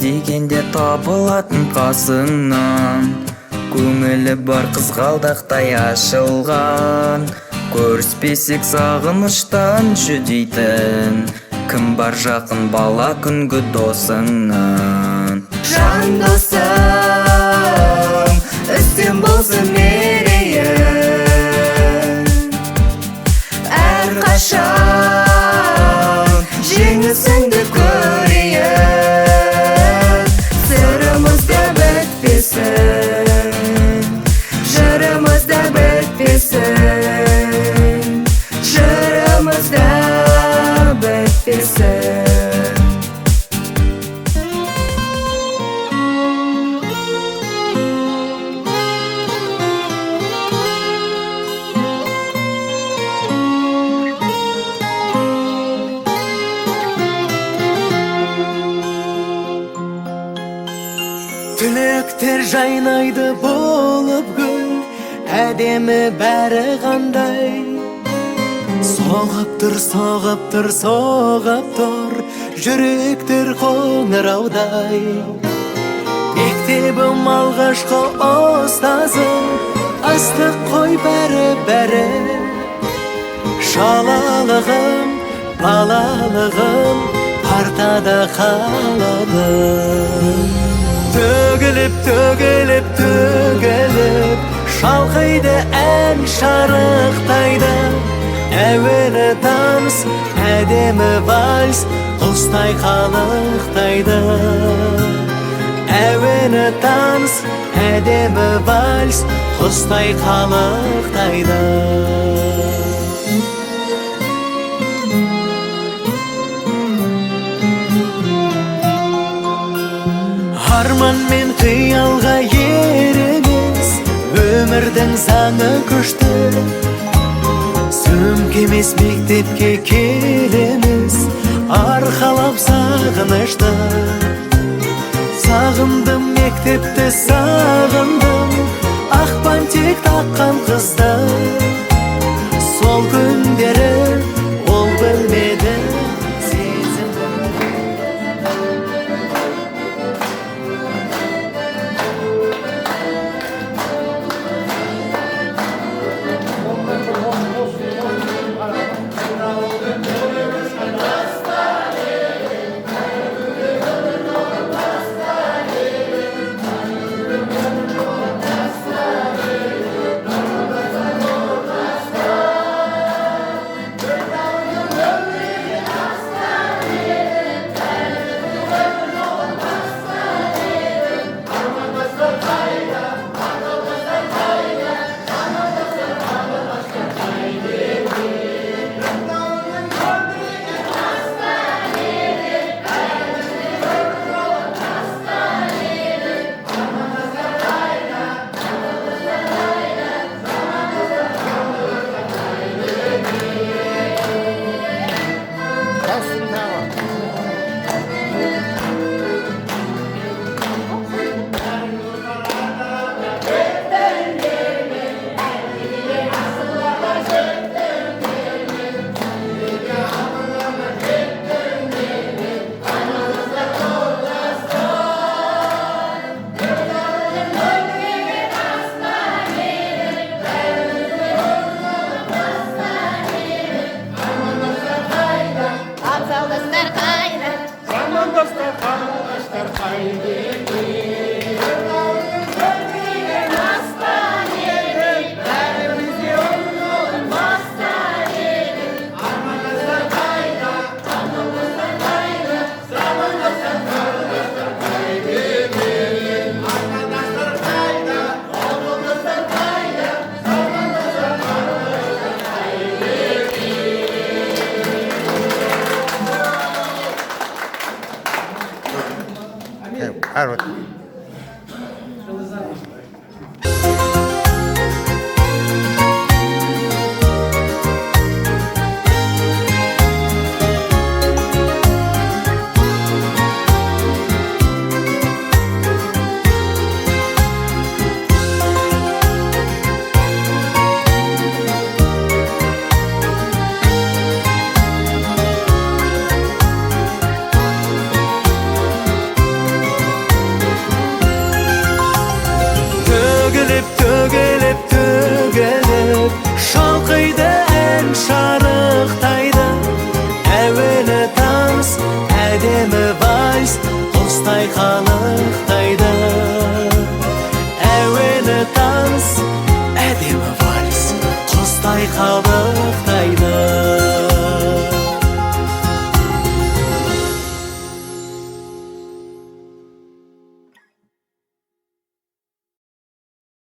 дегенде табылатын қасыңнан, көңілі бар қызғалдақтай ашылған. Көріспесек сағыныштан жүдейтін, кім бар жақын бала күнгі досыңнан. Жан досым, үстем болсын мерейін, әрқашан жеңісіңді көрейін. Сырымыз да бітпесін, жырымыз да бітпесін, жырымыз да бітпесін. Түлектер жайнайды болып гүл, әдемі бәрі қандай. Соғып тұр, соғып тұр, соғып тұр, жүректер қоңыраудай. Мектебім алғашқы ұстазым, ыстық қой бәрі. Шалалығым, балалығым, партада қалалым. Төгіліп, төгіліп, төгіліп, шалқайды ән шарықтайды. Әуелі таныс, әдемі вальс, құстай қалықтайды. Әуелі таныс, әдемі вальс, құстай қалықтайды. Арман мен қиялға еремес, өмірдің заңы күшті. Сөмкемес мектепке келеміз, арқалап сағынышты. Сағындым мектепті, сағындым ақпан тек таққан қызды. Сол күндері ол білмеді сезім. Harvard. vals, әдемі вальс, құстай қабыл